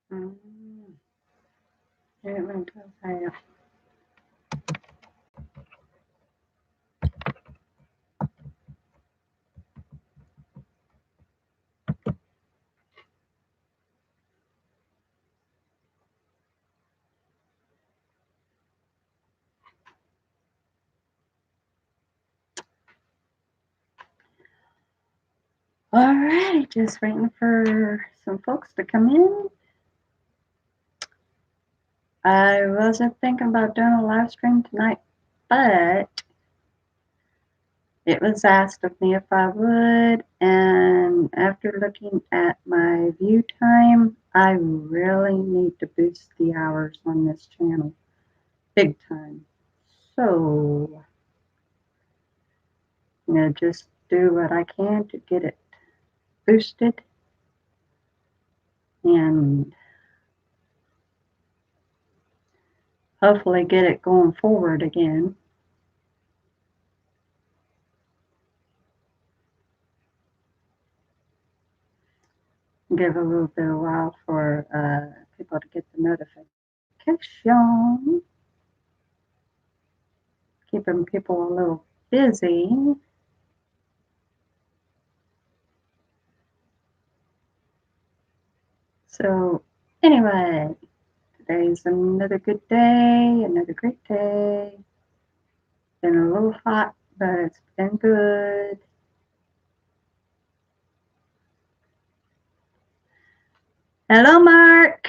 Didn't mean to say. All right, just waiting for some folks to come in. I wasn't thinking about doing a live stream tonight, but it was asked of me if I would, and after looking at my view time, I really need to boost the hours on this channel big time. So I'm going to just do what I can to get it boosted and hopefully get it going forward again. Give a little bit of a while for people to get the notification. Keeping people a little busy. So anyway, today's another good day, another great day. Been a little hot, but it's been good. Hello, Mark.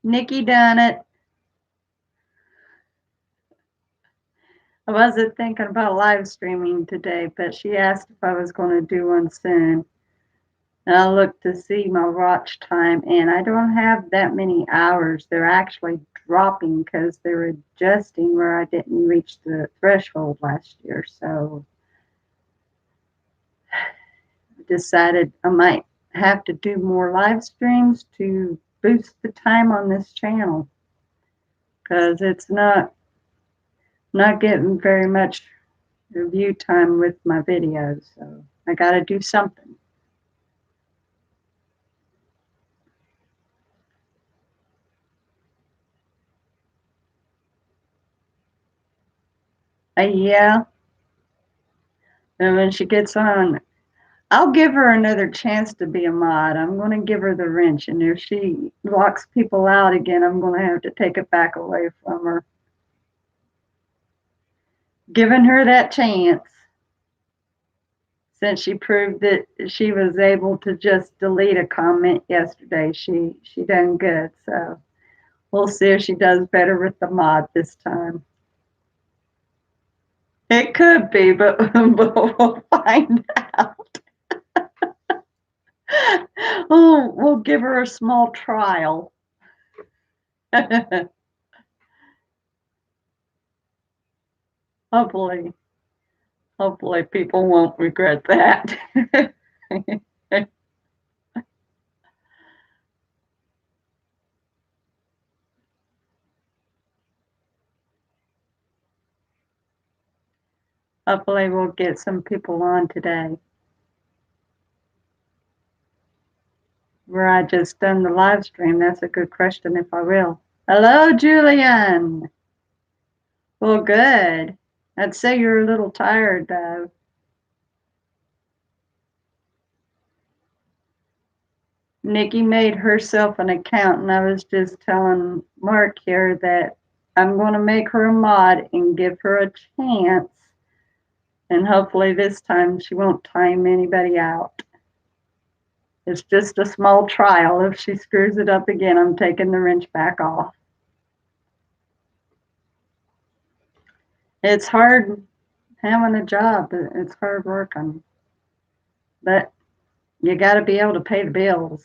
Nikki done it. I wasn't thinking about live streaming today, but she asked if I was going to do one soon. And I looked to see my watch time, and I don't have that many hours. They're actually dropping because they're adjusting where I didn't reach the threshold last year. So I decided I might have to do more live streams to boost the time on this channel because it's not getting very much review time with my videos. So I got to do something. Yeah. And when she gets on, I'll give her another chance to be a mod. I'm going to give her the wrench. And if she locks people out again, I'm going to have to take it back away from her. Giving her that chance since she proved that she was able to just delete a comment yesterday. She done good. So we'll see if she does better with the mod this time. It could be, but we'll find out. We'll give her a small trial. Hopefully people won't regret that. Hopefully we'll get some people on today. Where I just done the live stream, that's a good question if I will. Hello, Julian. Well, good. I'd say you're a little tired, though. Nikki made herself an account, and I was just telling Mark here that I'm going to make her a mod and give her a chance. And hopefully this time she won't time anybody out. It's just a small trial. If she screws it up again, I'm taking the wrench back off. It's hard having a job. It's hard working. But you got to be able to pay the bills.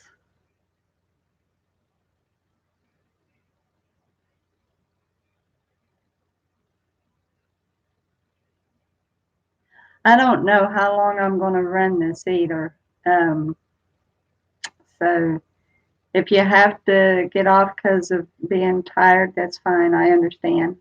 I don't know how long I'm going to run this either. So if you have to get off because of being tired, that's fine. I understand.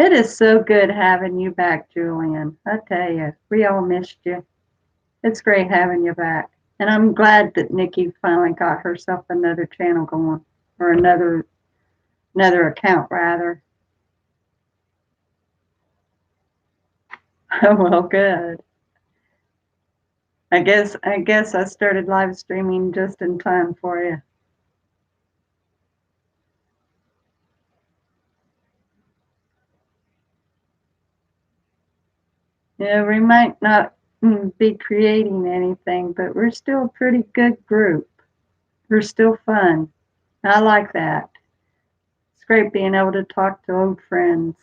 It is so good having you back, Julian. I tell you, we all missed you. It's great having you back. And I'm glad that Nikki finally got herself another channel going, or another account rather. Well, good. I guess I started live streaming just in time for you. Yeah, we might not be creating anything, but we're still a pretty good group. We're still fun. I like that. It's great being able to talk to old friends.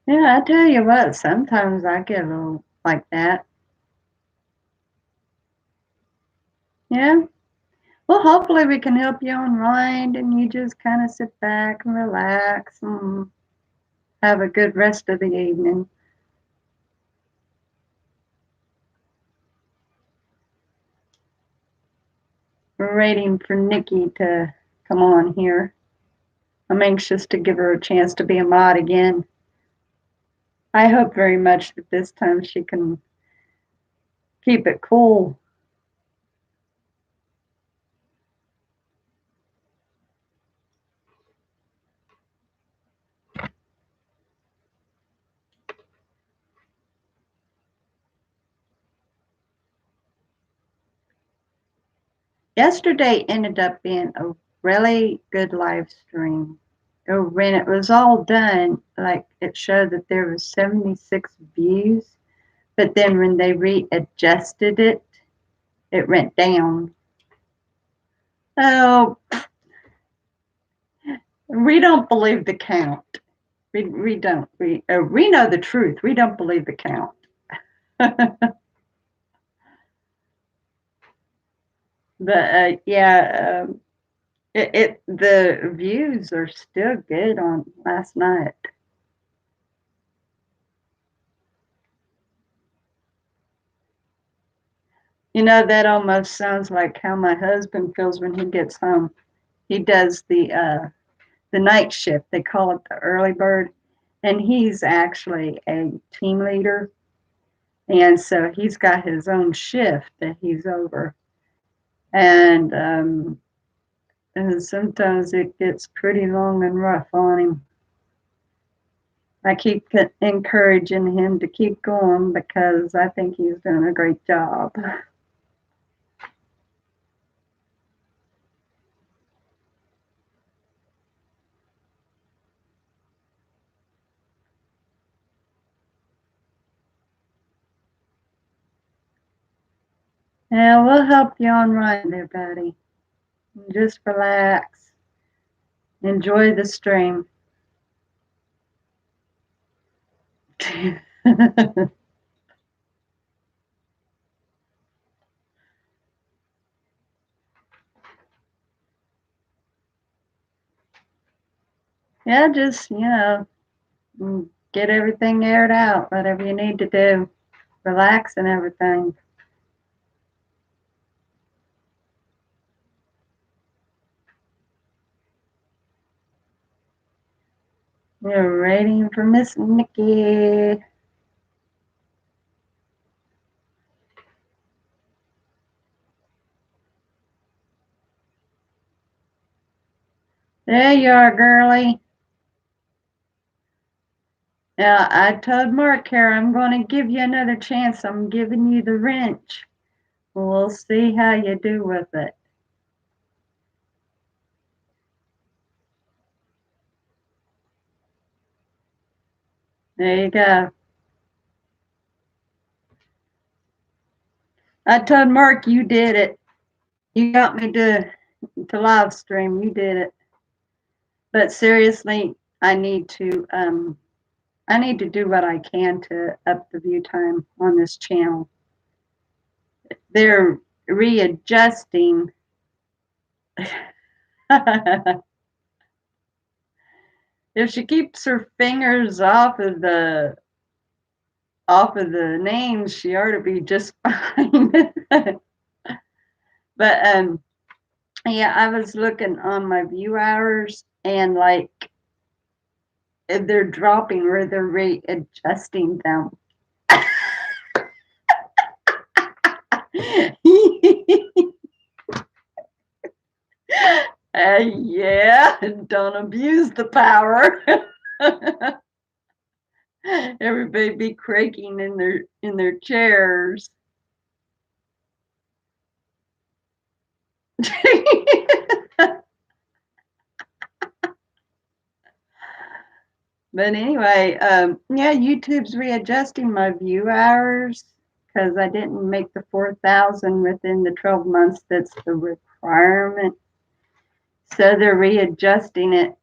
Yeah, I tell you what, sometimes I get a little like that. Yeah. Well, hopefully we can help you unwind and you just kind of sit back and relax and have a good rest of the evening. We're waiting for Nikki to come on here. I'm anxious to give her a chance to be a mod again. I hope very much that this time she can keep it cool. Yesterday ended up being a really good live stream. When it was all done, like it showed that there was 76 views, but then when they readjusted it, it went down. Oh, we don't believe the count. We don't. We know the truth. We don't believe the count. But yeah, the views are still good on last night. You know, that almost sounds like how my husband feels when he gets home. He does the night shift. They call it the early bird, and he's actually a team leader, and so he's got his own shift that he's over, and sometimes it gets pretty long and rough on him. I keep encouraging him to keep going because I think he's doing a great job. Yeah, we'll help you on right there, buddy. Just relax. Enjoy the stream. Yeah, just, get everything aired out, whatever you need to do. Relax and everything. We're waiting for Miss Nikki. There you are, girlie. Now, I told Mark here I'm going to give you another chance. I'm giving you the wrench. We'll see how you do with it. There you go. I told Mark you did it. You got me to live stream. You did it. But seriously, I need to do what I can to up the view time on this channel. They're readjusting. If she keeps her fingers off of the names, she ought to be just fine. But yeah, I was looking on my view hours and like they're dropping or they're readjusting them. Yeah, don't abuse the power. Everybody be creaking in their chairs. But anyway, yeah, YouTube's readjusting my view hours because I didn't make the 4,000 within the 12 months. That's the requirement. So they're readjusting it.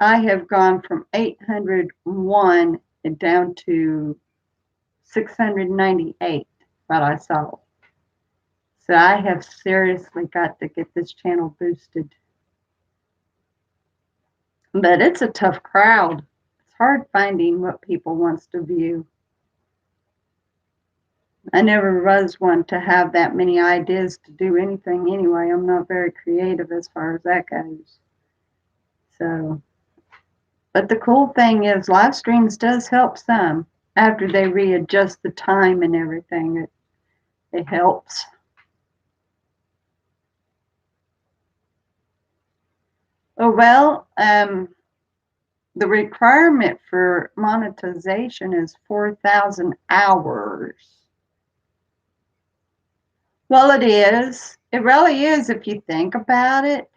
I have gone from 801 down to 698, what I saw. So I have seriously got to get this channel boosted. But it's a tough crowd. It's hard finding what people wants to view. I never was one to have that many ideas to do anything anyway. I'm not very creative as far as that goes. So, but the cool thing is live streams does help some after they readjust the time and everything. It helps. Oh, well, the requirement for monetization is 4,000 hours. Well, it is. It really is if you think about it.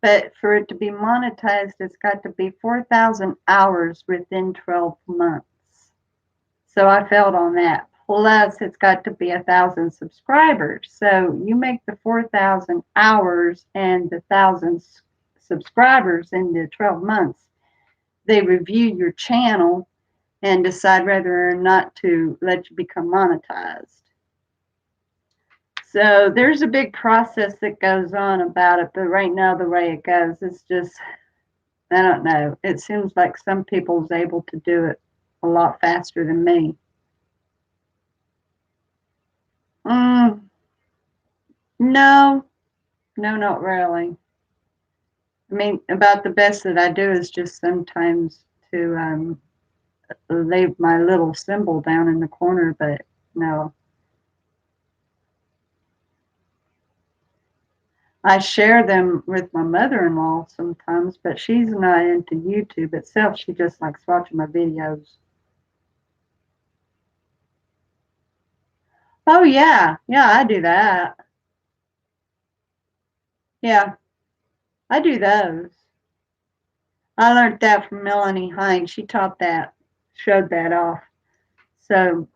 But for it to be monetized, it's got to be 4,000 hours within 12 months. So I failed on that. Plus, it's got to be 1,000 subscribers. So you make the 4,000 hours and the 1,000 subscribers in the 12 months. They review your channel and decide whether or not to let you become monetized. So there's a big process that goes on about it, but right now the way it goes is just, I don't know. It seems like some people's able to do it a lot faster than me. Mm, no, no, not really. I mean, about the best that I do is just sometimes to leave my little symbol down in the corner, but no. I share them with my mother-in-law sometimes, but she's not into YouTube itself. She just likes watching my videos. Oh yeah, yeah, I do that. Yeah, I do those. I learned that from Melanie Hines. She taught that, showed that off. So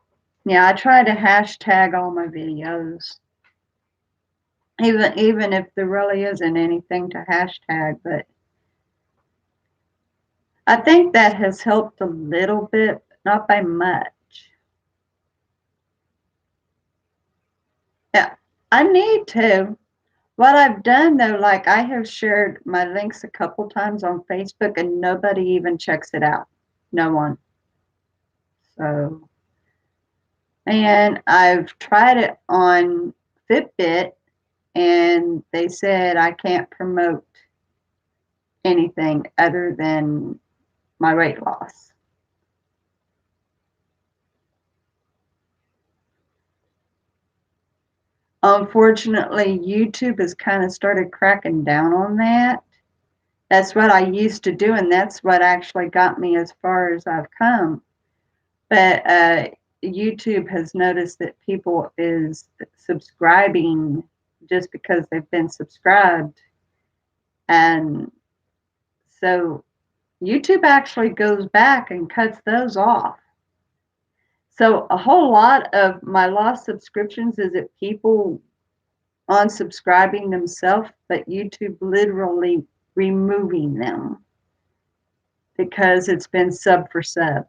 yeah, I try to hashtag all my videos, even if there really isn't anything to hashtag. But I think that has helped a little bit, but not by much. Yeah, I need to. What I've done though, like I have shared my links a couple times on Facebook and nobody even checks it out. No one. So, and I've tried it on Fitbit and they said I can't promote anything other than my weight loss. Unfortunately, YouTube has kind of started cracking down on that. That's what I used to do, and that's what actually got me as far as I've come. But YouTube has noticed that people is subscribing just because they've been subscribed, and so YouTube actually goes back and cuts those off. So a whole lot of my lost subscriptions is that people unsubscribing themselves, but YouTube literally removing them because it's been sub for sub.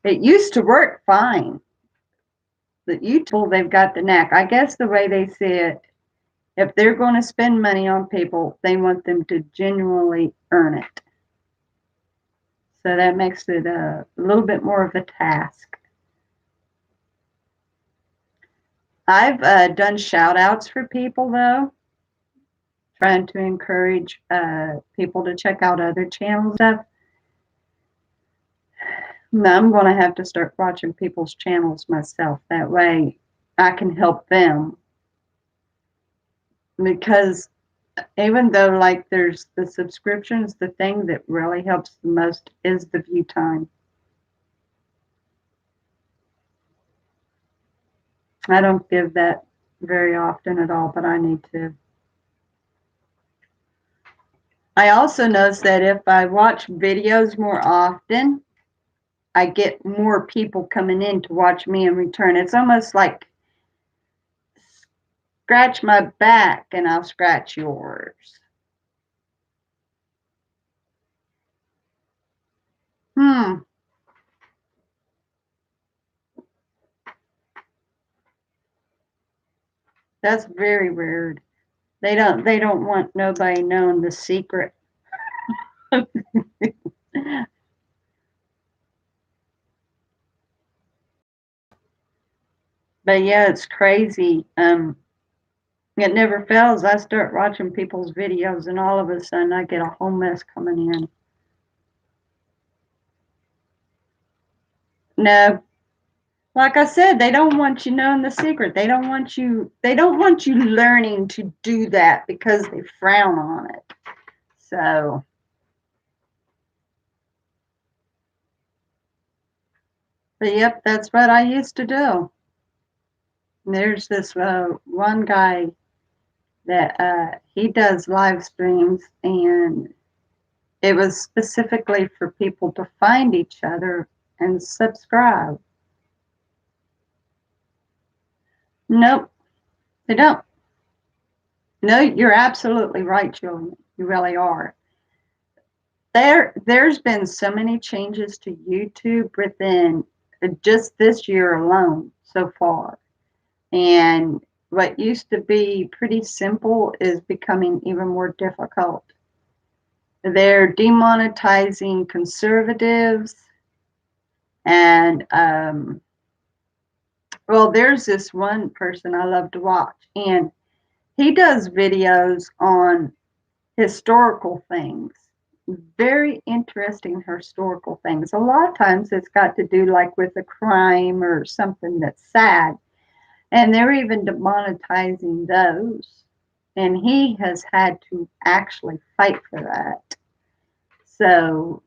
It used to work fine. The YouTube, they've got the knack. I guess the way they see it, if they're going to spend money on people, they want them to genuinely earn it. So that makes it a little bit more of a task. I've done shout outs for people though, trying to encourage people to check out other channels and stuff. Now I'm going to have to start watching people's channels myself. That way I can help them. Because even though like there's the subscriptions, the thing that really helps the most is the view time. I don't give that very often at all, but I need to. I also notice that if I watch videos more often, I get more people coming in to watch me in return. It's almost like scratch my back and I'll scratch yours. Hmm. That's very weird. They don't want nobody knowing the secret. But yeah, it's crazy. It never fails. I start watching people's videos and all of a sudden I get a whole mess coming in. No, like I said, they don't want you knowing the secret. They don't want you learning to do that because they frown on it. So, but yep, that's what I used to do. There's this one guy that he does live streams, and it was specifically for people to find each other and subscribe. Nope, they don't. No, you're absolutely right, Julian. You really are. There's been so many changes to YouTube within just this year alone so far. And what used to be pretty simple is becoming even more difficult. They're demonetizing conservatives, and well, there's this one person I love to watch, and he does videos on historical things, very interesting historical things. A lot of times it's got to do like with a crime or something that's sad, and they're even demonetizing those. And he has had to actually fight for that. So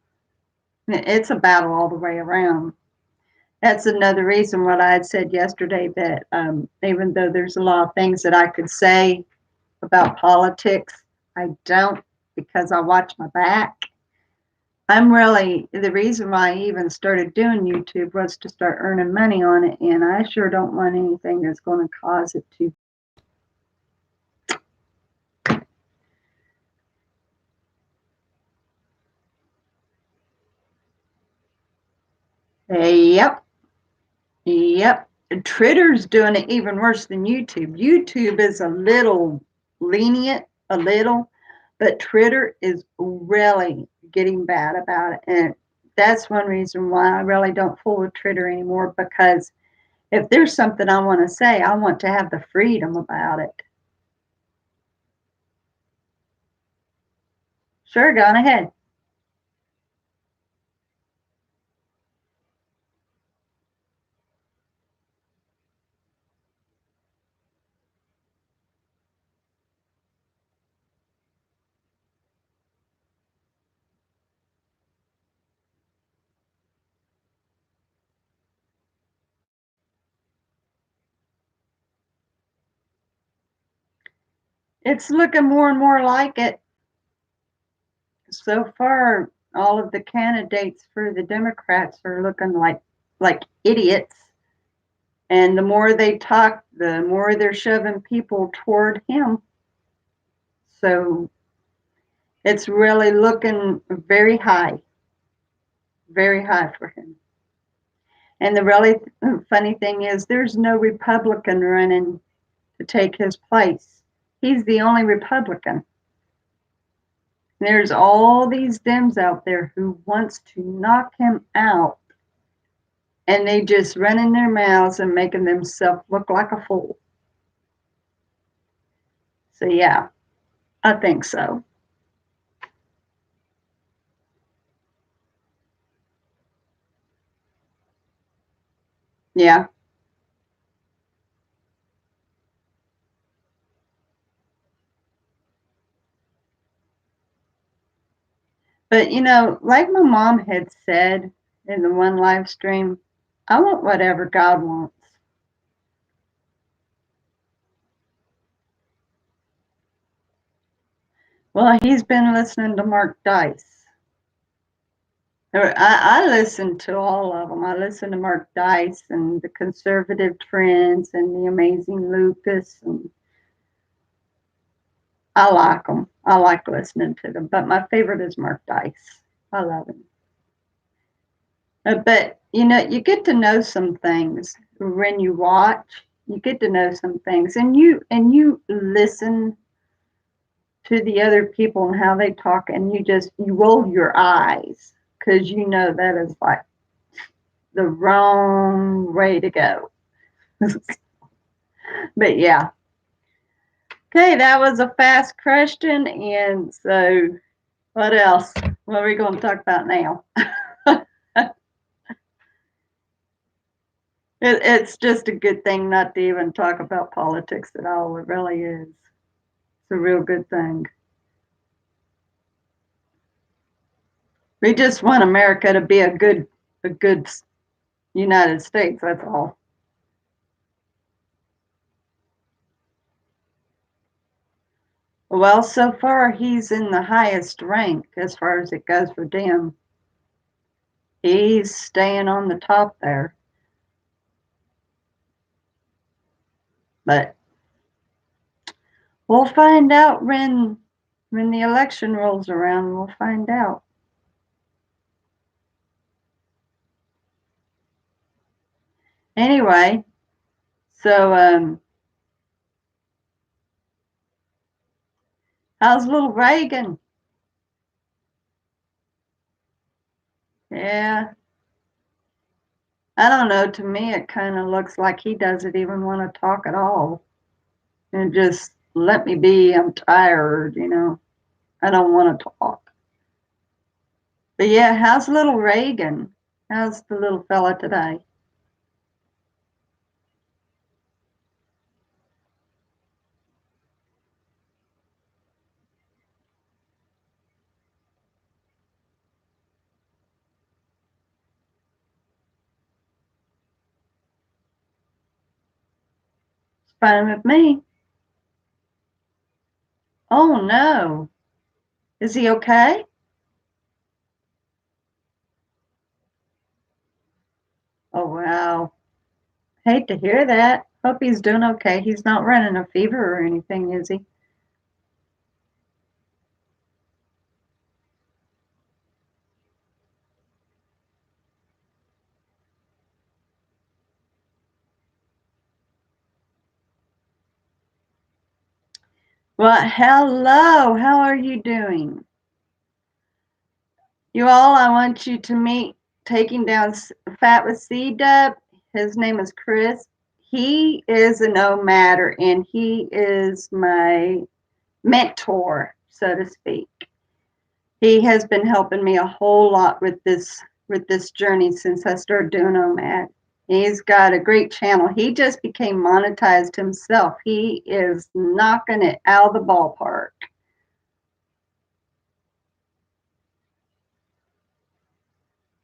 it's a battle all the way around. That's another reason what I had said yesterday that even though there's a lot of things that I could say about politics, I don't because I watch my back. I'm really the reason why I even started doing YouTube was to start earning money on it, and I sure don't want anything that's going to cause it to. Yep, yep. Twitter's doing it even worse than YouTube. YouTube is a little lenient, a little, but Twitter is really getting bad about it, and that's one reason why I really don't fool with Twitter anymore because if there's something I want to say, I want to have the freedom about it. Sure, go on ahead. It's looking more and more like it. So far, all of the candidates for the Democrats are looking like idiots. And the more they talk, the more they're shoving people toward him. So it's really looking very high for him. And the really funny thing is, there's no Republican running to take his place. He's the only Republican. There's all these Dems out there who wants to knock him out, and they just running their mouths and making themselves look like a fool. So yeah, I think so. Yeah. But like my mom had said in the one live stream, I want whatever God wants. Well, he's been listening to Mark Dice. I listen to all of them. I listen to Mark Dice and the Conservative Trends and the Amazing Lucas, and I like them. I like listening to them. But my favorite is Mark Dice. I love him. But you get to know some things when you watch. You get to know some things, and you listen to the other people and how they talk, and you roll your eyes because that is like the wrong way to go. But yeah. Okay, that was a fast question. And so, what else? What are we going to talk about now? It's just a good thing not to even talk about politics at all. It really is. It's a real good thing. We just want America to be a good United States. That's all. Well, so far he's in the highest rank as far as it goes for Dem. He's staying on the top there. But we'll find out when the election rolls around. We'll find out. Anyway, so how's little Reagan? Yeah, I don't know. To me, it kind of looks like he doesn't even want to talk at all. And just let me be. I'm tired. I don't want to talk. But yeah, how's little Reagan? How's the little fella today? It's fine with me. Oh no. Is he okay? Oh wow. Hate to hear that. Hope he's doing okay. He's not running a fever or anything, is he? Well, hello. How are you doing? You all, I want you to meet Taking Down Fat with C Dub. His name is Chris. He is a nomader and he is my mentor, so to speak. He has been helping me a whole lot with this journey since I started doing Nomad. He's got a great channel. He just became monetized himself. He is knocking it out of the ballpark.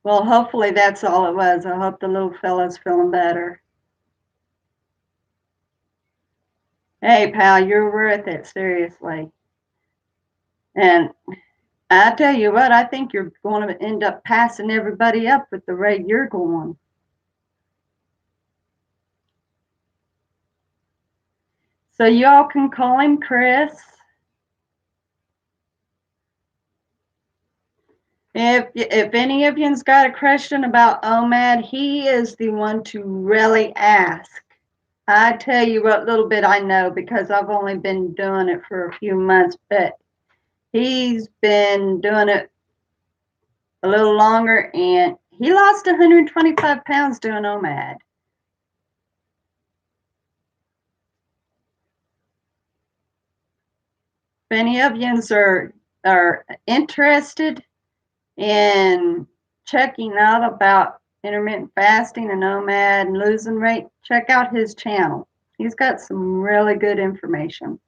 Well, hopefully that's all it was. I hope the little fella's feeling better. Hey, pal, you're worth it, seriously. And I tell you what, I think you're going to end up passing everybody up with the rate you're going. So y'all can call him Chris. If any of you's got a question about OMAD, he is the one to really ask. I tell you what little bit I know because I've only been doing it for a few months, but he's been doing it a little longer, and he lost 125 pounds doing OMAD. If any of yous are interested in checking out about intermittent fasting and OMAD and losing weight, check out his channel. He's got some really good information.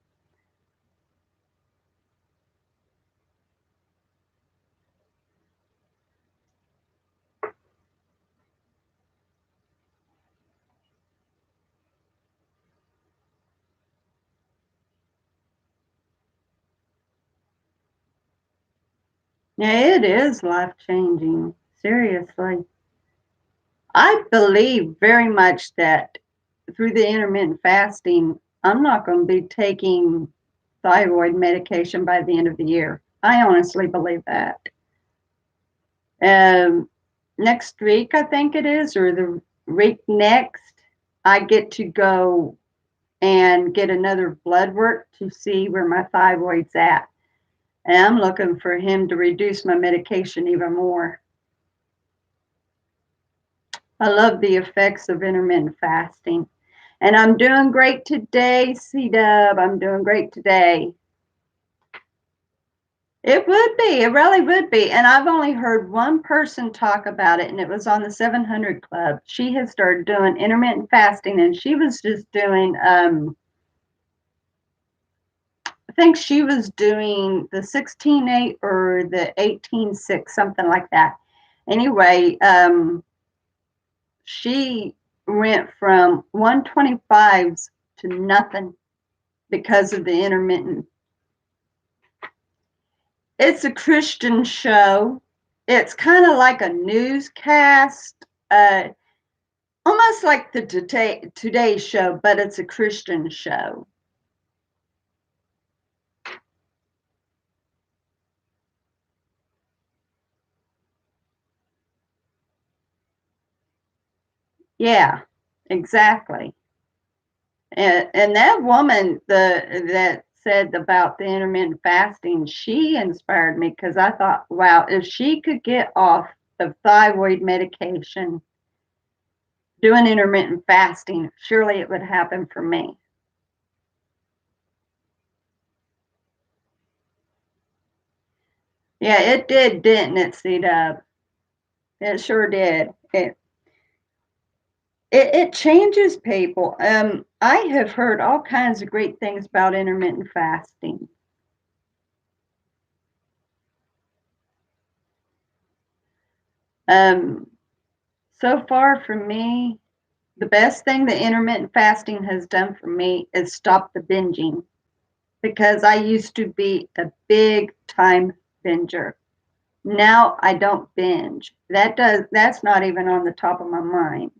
Yeah, it is life changing. Seriously. I believe very much that through the intermittent fasting, I'm not going to be taking thyroid medication by the end of the year. I honestly believe that. Um, Next week, I think it is, or the week next, I get to go and get another blood work to see where my thyroid's at. And I'm looking for him to reduce my medication even more. I love the effects of intermittent fasting. And I'm doing great today, C-Dub. I'm doing great today. It would be. It really would be. And I've only heard one person talk about it, and it was on the 700 Club. She has started doing intermittent fasting, and she was just doing, I think she was doing the 16-8 or the 18-6, something like that. Anyway, she went from 125s to nothing because of the intermittent. It's a Christian show. It's kind of like a newscast, uh, almost like the Today Show, but it's a Christian show. Yeah, exactly. And that woman that said about the intermittent fasting, she inspired me because I thought, wow, if she could get off of thyroid medication doing intermittent fasting, surely it would happen for me. Yeah, it did, didn't it, C-Dub? It sure did. It changes people. I have heard all kinds of great things about intermittent fasting. Um, so far for me, the best thing that intermittent fasting has done for me is stop the binging because I used to be a big time binger. Now I don't binge. That's not even on the top of my mind.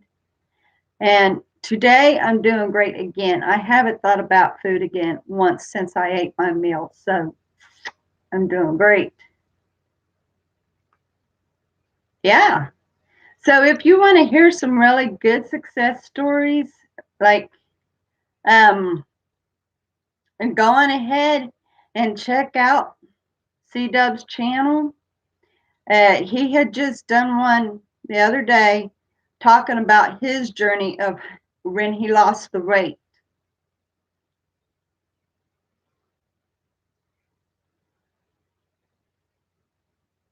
And today I'm doing great again. I haven't thought about food again once since I ate my meal. So I'm doing great. Yeah. So if you want to hear some really good success stories, like um and go on ahead and check out C Dub's channel. He had just done one the other day talking about his journey of when he lost the weight.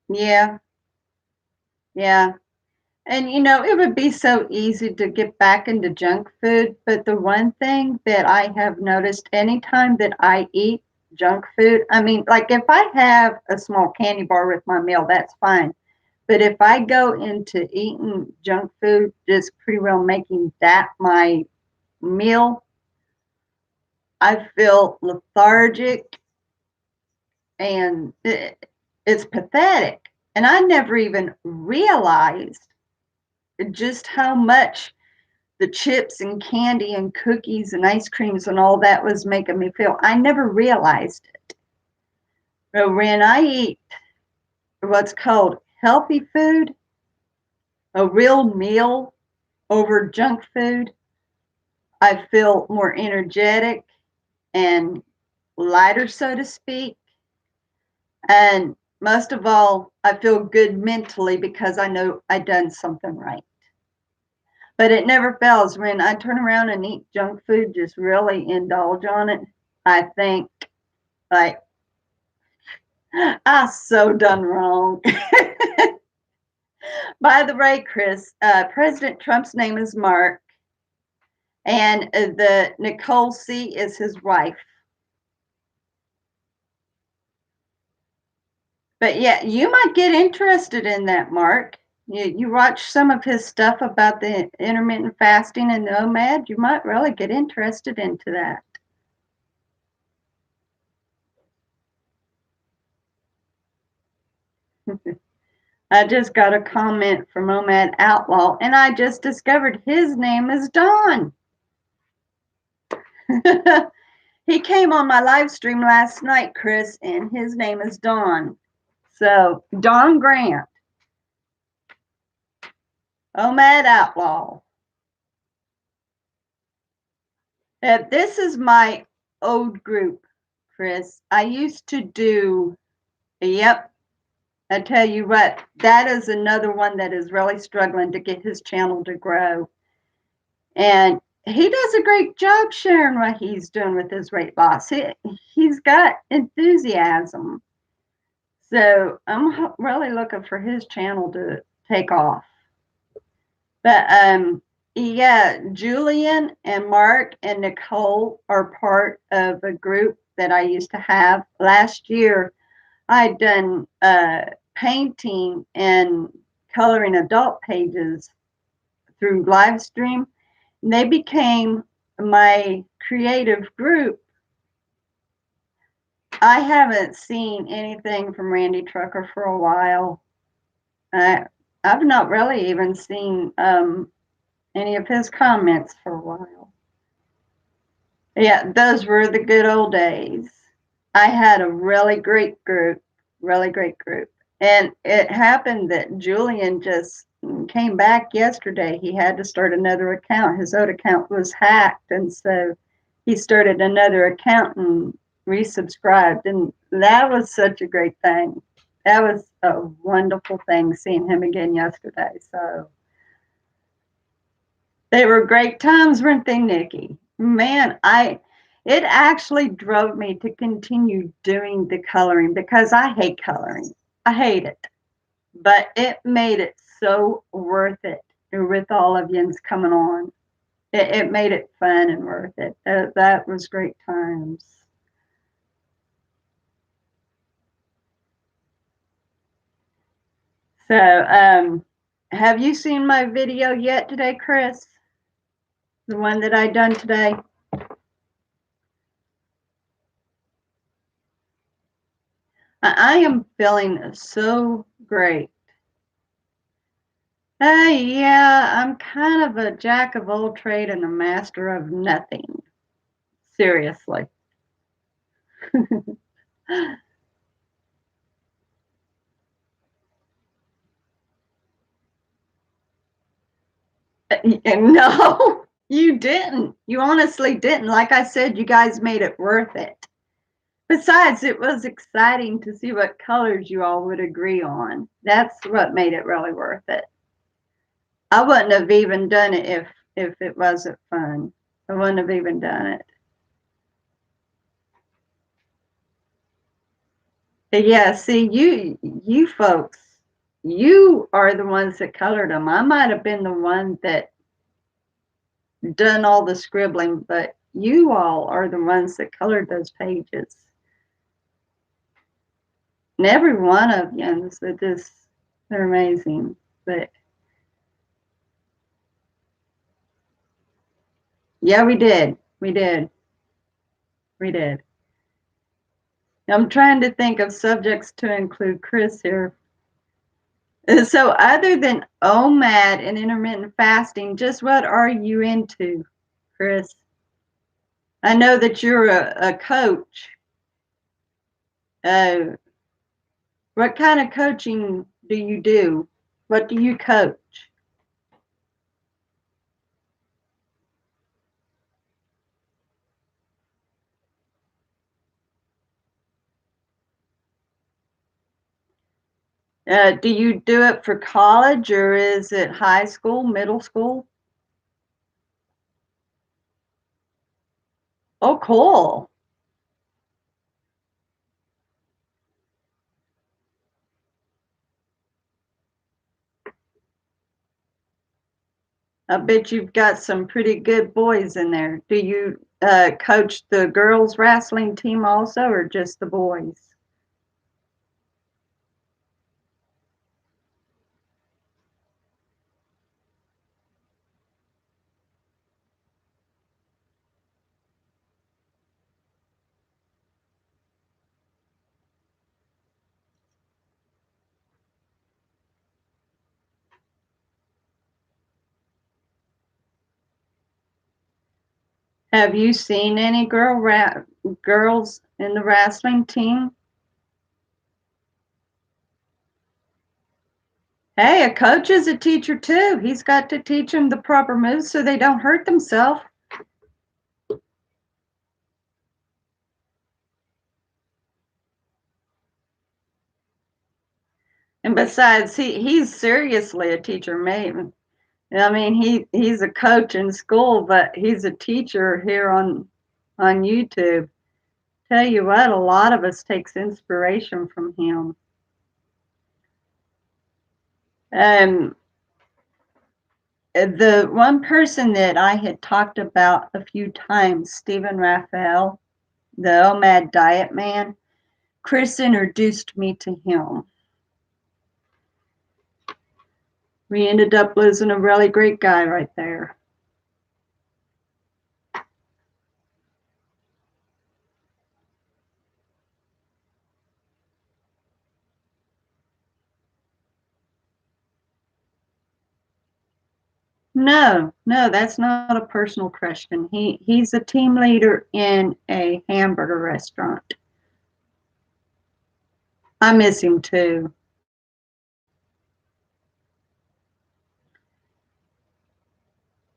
Yeah, yeah. And it would be so easy to get back into junk food, but the one thing that I have noticed anytime that I eat junk food, I mean, like if I have a small candy bar with my meal, that's fine. But if I go into eating junk food, just pretty well making that my meal, I feel lethargic and it's pathetic. And I never even realized just how much the chips and candy and cookies and ice creams and all that was making me feel. I never realized it. But when I eat what's called healthy food, a real meal over junk food, I feel more energetic and lighter, so to speak. And most of all, I feel good mentally because I know I done something right. But it never fails when I turn around and eat junk food, just really indulge on it. I think, like, I so done wrong. By the way, Chris, President Trump's name is Mark, and the Nicole C is his wife. But yeah, you might get interested in that, Mark. You watch some of his stuff about the intermittent fasting and OMAD, you might really get interested into that. I just got a comment from OMAD Outlaw, and I just discovered his name is Don. He came on my live stream last night, Chris, and his name is Don. So, Don Grant, OMAD Outlaw. This is my old group, Chris. I used to do, yep, I tell you what, that is another one that is really struggling to get his channel to grow. And he does a great job sharing what he's doing with his weight loss. He's got enthusiasm. So I'm really looking for his channel to take off. But yeah, Julian and Mark and Nicole are part of a group that I used to have. Last year, I'd done painting and coloring adult pages through live stream. And they became my creative group. I haven't seen anything from Randy Trucker for a while. I've not really even seen any of his comments for a while. Yeah, those were the good old days. I had a really great group, really great group. And it happened that Julian just came back yesterday. He had to start another account. His old account was hacked. And so he started another account and resubscribed. And that was such a great thing. That was a wonderful thing seeing him again yesterday. So they were great times, weren't they, Nikki? Man, it actually drove me to continue doing the coloring because I hate coloring. I hate it. But it made it so worth it with all of yous coming on. It made it fun and worth it. That was great times. So, have you seen my video yet today, Chris? The one that I done today? I am feeling so great. Yeah, I'm kind of a jack of all trade and a master of nothing. Seriously. No, you didn't. You honestly didn't. Like I said, you guys made it worth it. Besides, it was exciting to see what colors you all would agree on. That's what made it really worth it. I wouldn't have even done it if it wasn't fun. I wouldn't have even done it. But yeah, see, you folks, you are the ones that colored them. I might have been the one that done all the scribbling, but you all are the ones that colored those pages. And every one of you, they're amazing. But yeah, we did. We did. We did. I'm trying to think of subjects to include Chris here. So other than OMAD and intermittent fasting, just what are you into, Chris? I know that you're a coach. Uh, what kind of coaching do you do? What do you coach? Do you do it for college or is it high school, middle school? Oh, cool. I bet you've got some pretty good boys in there. Do you coach the girls wrestling team also or just the boys? Have you seen any girls in the wrestling team? Hey, a coach is a teacher too. He's got to teach them the proper moves so they don't hurt themselves. And besides, he's seriously a teacher, maybe. I mean, he's a coach in school, but he's a teacher here on YouTube. Tell you what, a lot of us takes inspiration from him. Um, the one person that I had talked about a few times, Stephen Raphael, the OMAD Diet Man, Chris introduced me to him. We ended up losing a really great guy right there. No, no, that's not a personal question. He's a team leader in a hamburger restaurant. I miss him too.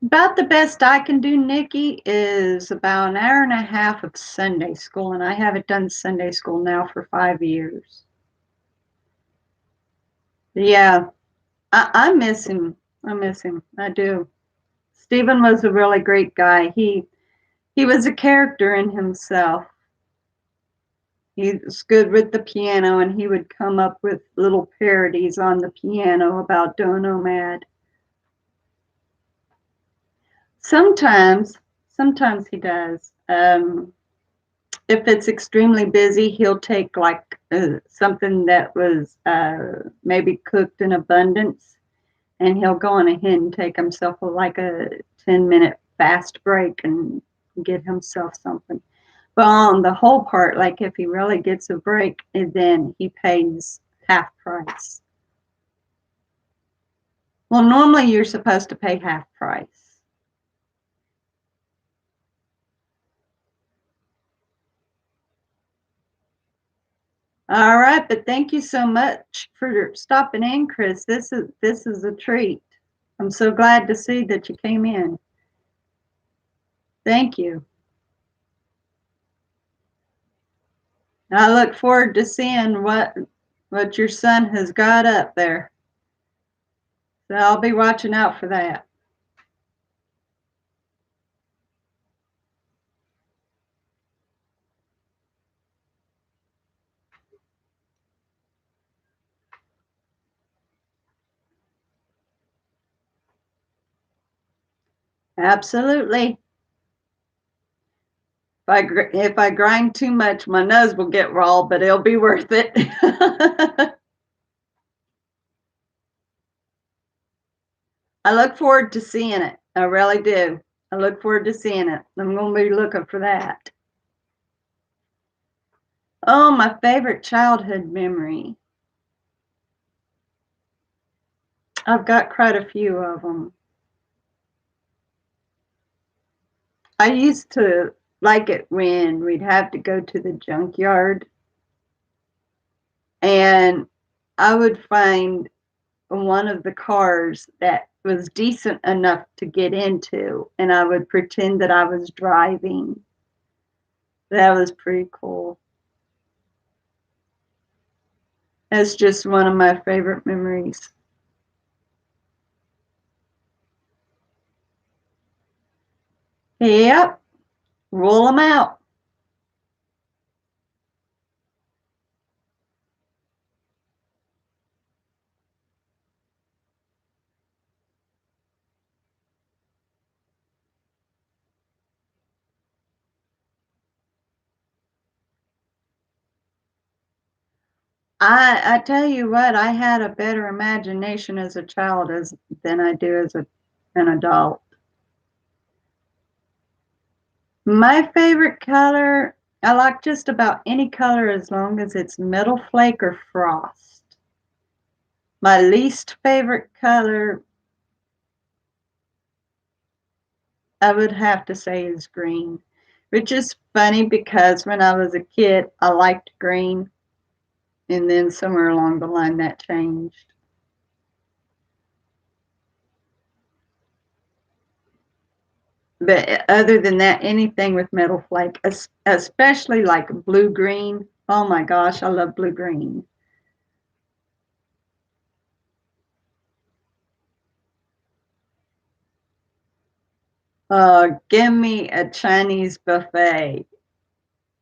About the best I can do, Nikki, is about an hour and a half of Sunday school, and I haven't done Sunday school now for 5 years. Yeah, I miss him. I miss him. I do. Stephen was a really great guy. He was a character in himself. He was good with the piano, and he would come up with little parodies on the piano about Dono Mad. Sometimes, sometimes he does. If it's extremely busy, he'll take like something that was maybe cooked in abundance, and he'll go on ahead and take himself like a 10-minute fast break and get himself something. But on the whole part, like if he really gets a break, then he pays half price. Well, normally you're supposed to pay half price. All right, but thank you so much for stopping in, Chris. This is a treat. I'm so glad to see that you came in. Thank you. I look forward to seeing what your son has got up there. So I'll be watching out for that. Absolutely. If I grind too much, my nose will get raw, but it'll be worth it. I look forward to seeing it. I really do. I look forward to seeing it. I'm going to be looking for that. Oh, my favorite childhood memory. I've got quite a few of them. I used to like it when we'd have to go to the junkyard and I would find one of the cars that was decent enough to get into, and I would pretend that I was driving. That was pretty cool. That's just one of my favorite memories. Yep, roll them out. I tell you what, I had a better imagination as a child than I do as an adult. My favorite color, I like just about any color as long as it's metal flake or frost. My least favorite color, I would have to say, is green, which is funny because when I was a kid, I liked green, and then somewhere along the line that changed. But other than that, anything with metal flake, especially like blue green. Oh my gosh, I love blue green. Give me a Chinese buffet.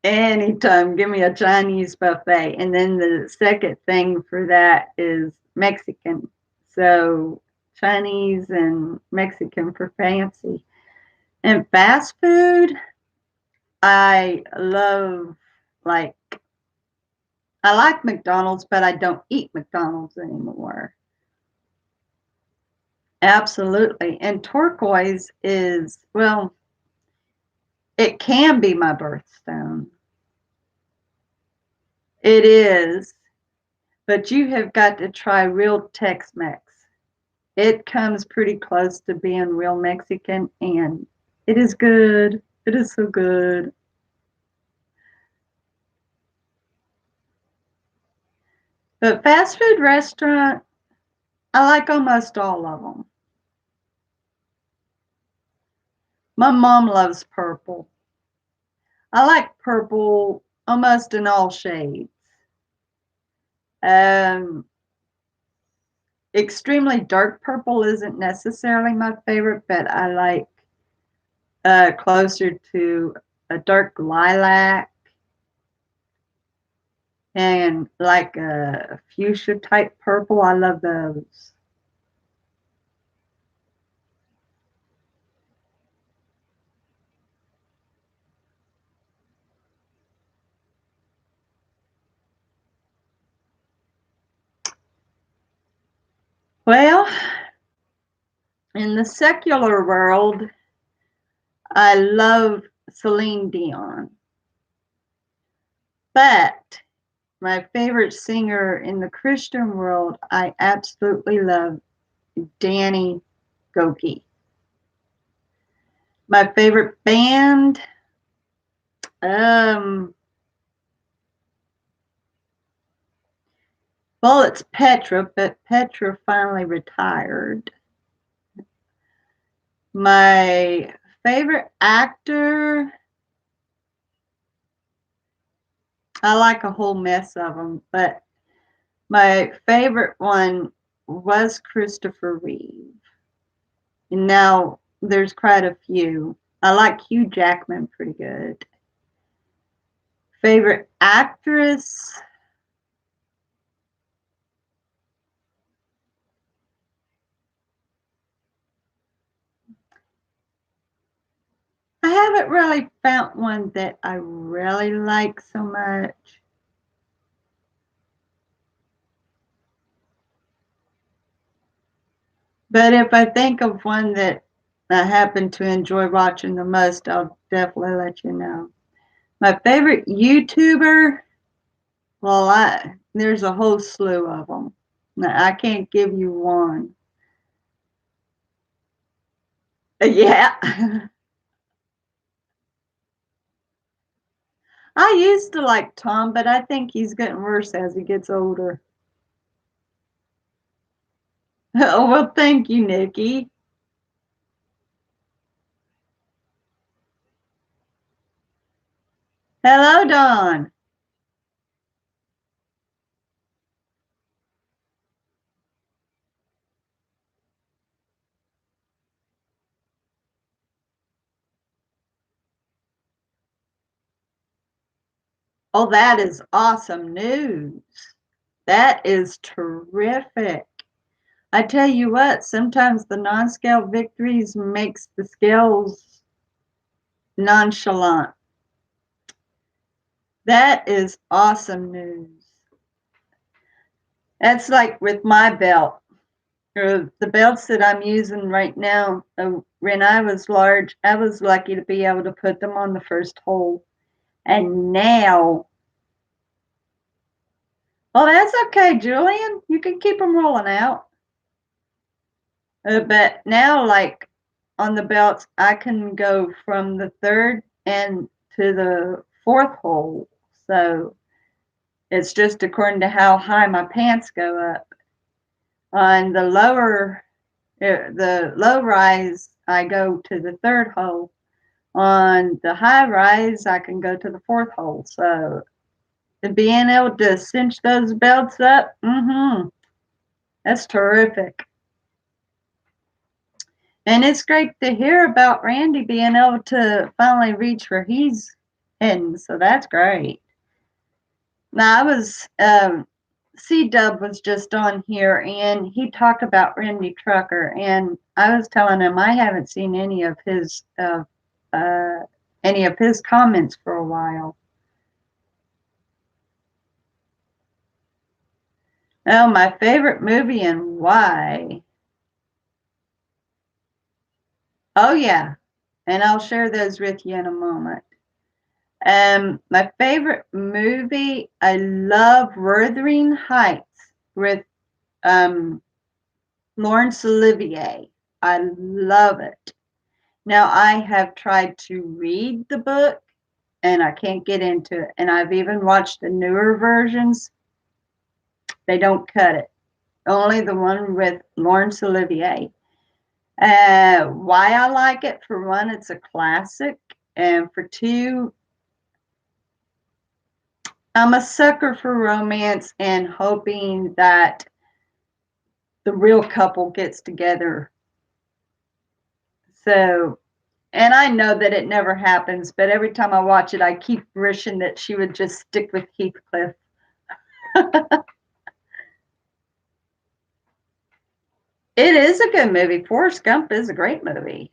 Anytime, give me a Chinese buffet. And then the second thing for that is Mexican. So Chinese and Mexican for fancy. And fast food, I love, like, I like McDonald's, but I don't eat McDonald's anymore. Absolutely. And turquoise is, well, it can be my birthstone. It is, but you have got to try real Tex-Mex. It comes pretty close to being real Mexican, and it is good. It is so good. But fast food restaurant, I like almost all of them. My mom loves purple. I like purple almost in all shades. Um, Extremely dark purple isn't necessarily my favorite, but I like closer to a dark lilac and like a fuchsia type purple. I love those. Well, in the secular world, I love Celine Dion, but my favorite singer in the Christian world, I absolutely love Danny Goki. My favorite band, um, well, it's Petra, but Petra finally retired. My favorite actor, I like a whole mess of them, but my favorite one was Christopher Reeve. And now there's quite a few. I like Hugh Jackman pretty good. Favorite actress, I haven't really found one that I really like so much. But if I think of one that I happen to enjoy watching the most, I'll definitely let you know. My favorite YouTuber, Well, there's a whole slew of them. Now, I can't give you one. Yeah. I used to like Tom, but I think he's getting worse as he gets older. Oh, well, thank you, Nikki. Hello, Don. Oh, that is awesome news. That is terrific. I tell you what, sometimes the non-scale victories makes the scales nonchalant. That is awesome news. That's like with my belt, or the belts that I'm using right now. When I was large, I was lucky to be able to put them on the first hole. And now, well, that's okay, Julian. You can keep them rolling out. But now, like on the belts, I can go from the third and to the fourth hole. So it's just according to how high my pants go up. On the low rise, I go to the third hole. On the high rise, I can go to the fourth hole. So being able to cinch those belts up, that's terrific. And it's great to hear about Randy being able to finally reach where he's heading. So that's great. Now, I was, C Dub was just on here and he talked about Randy Trucker. And I was telling him I haven't seen uh, any of his comments for a while. Oh, my favorite movie and why? Oh, yeah. And I'll share those with you in a moment. My favorite movie, I love Wuthering Heights with um, Laurence Olivier. I love it. Now, I have tried to read the book and I can't get into it. And I've even watched the newer versions. They don't cut it. Only the one with Laurence Olivier. Why I like it, for one, it's a classic. And for two, I'm a sucker for romance and hoping that the real couple gets together. So, and I know that it never happens, but every time I watch it, I keep wishing that she would just stick with Heathcliff. It is a good movie. Forrest Gump is a great movie.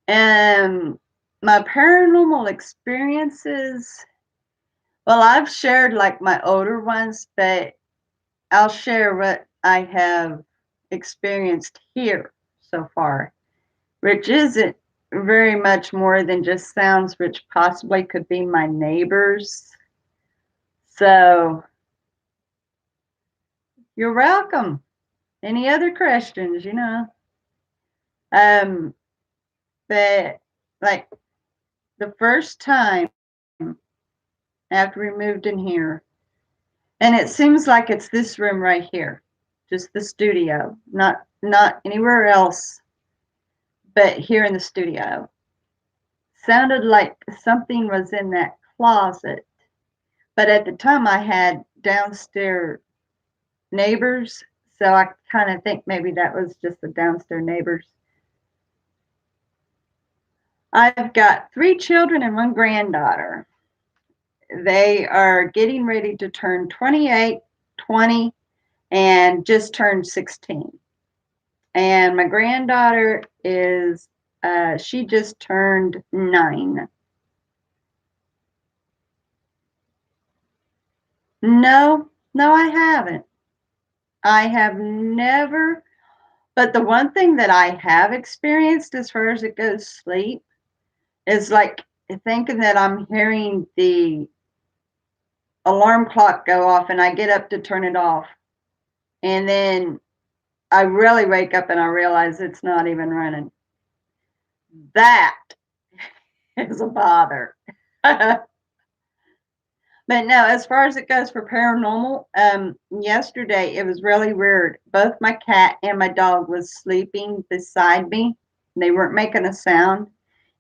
And my paranormal experiences, well, I've shared like my older ones, but I'll share what I have experienced here so far, which isn't very much more than just sounds, which possibly could be my neighbors. So you're welcome. Any other questions, Um, but like the first time after we moved in here, and it seems like it's this room right here, just the studio, not anywhere else, but here in the studio. Sounded like something was in that closet. But at the time, I had downstairs neighbors, so I kind of think maybe that was just the downstairs neighbors. I've got 3 children and 1 granddaughter. They are getting ready to turn 28, 20, and just turned 16. And my granddaughter she just turned 9. No, no, I haven't. I have never, but the one thing that I have experienced as far as it goes sleep is like thinking that I'm hearing the alarm clock go off and I get up to turn it off. And then I really wake up and I realize it's not even running. That is a bother. But no, as far as it goes for paranormal, yesterday it was really weird. Both my cat and my dog was sleeping beside me. They weren't making a sound,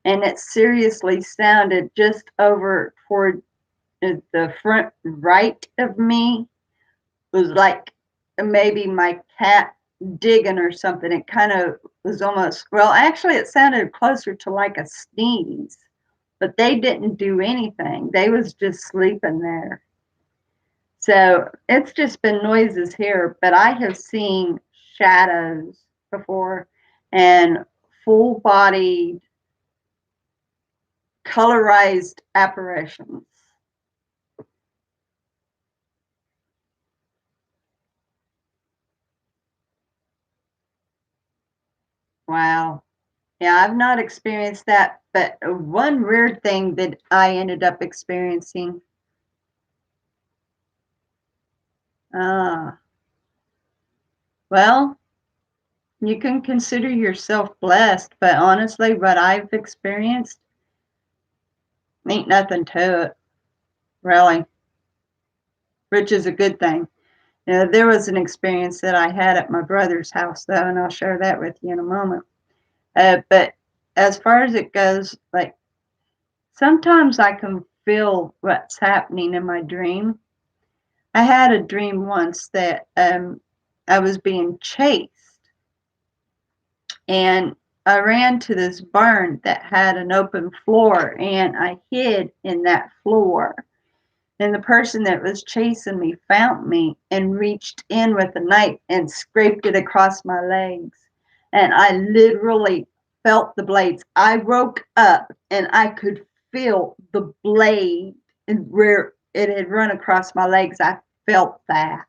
and it seriously sounded just over toward the front right of me. It was like maybe my cat digging or something. It kind of was almost, well, actually, it sounded closer to like a sneeze, but they didn't do anything. They was just sleeping there. So it's just been noises here, but I have seen shadows before and full bodied colorized apparitions. Wow. Yeah, I've not experienced that, but one weird thing that I ended up experiencing. Uh, well, you can consider yourself blessed, but honestly, what I've experienced ain't nothing to it, really, which is a good thing. There was an experience that I had at my brother's house, though, and I'll share that with you in a moment. But as far as it goes, like sometimes I can feel what's happening in my dream. I had a dream once that I was being chased, and I ran to this barn that had an open floor, and I hid in that floor. And the person that was chasing me found me and reached in with a knife and scraped it across my legs. And I literally felt the blades. I woke up and I could feel the blade and where it had run across my legs. I felt that.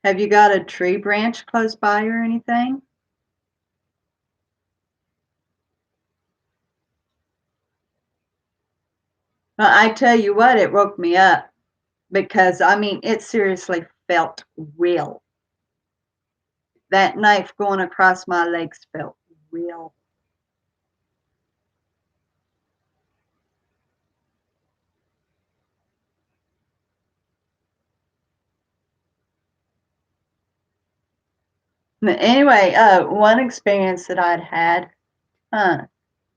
Have you got a tree branch close by or anything? Well, I tell you what, it woke me up because I mean, it seriously felt real. That knife going across my legs felt real. But anyway, one experience that I'd had,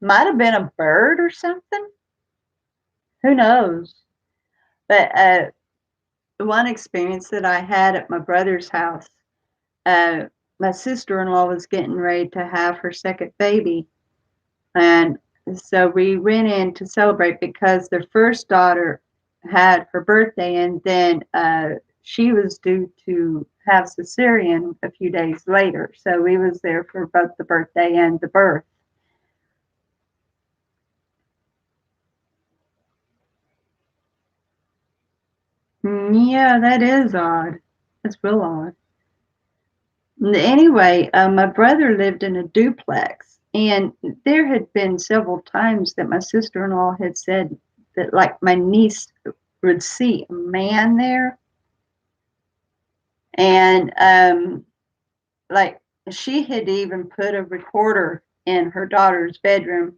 might have been a bird or something. Who knows? But one experience that I had at my brother's house, uh, my sister-in-law was getting ready to have her second baby, and so we went in to celebrate because their first daughter had her birthday, and then she was due to have cesarean a few days later. So we was there for both the birthday and the birth. Yeah, that is odd. That's real odd. Anyway, my brother lived in a duplex, and there had been several times that my sister-in-law had said that, like, my niece would see a man there, and like she had even put a recorder in her daughter's bedroom,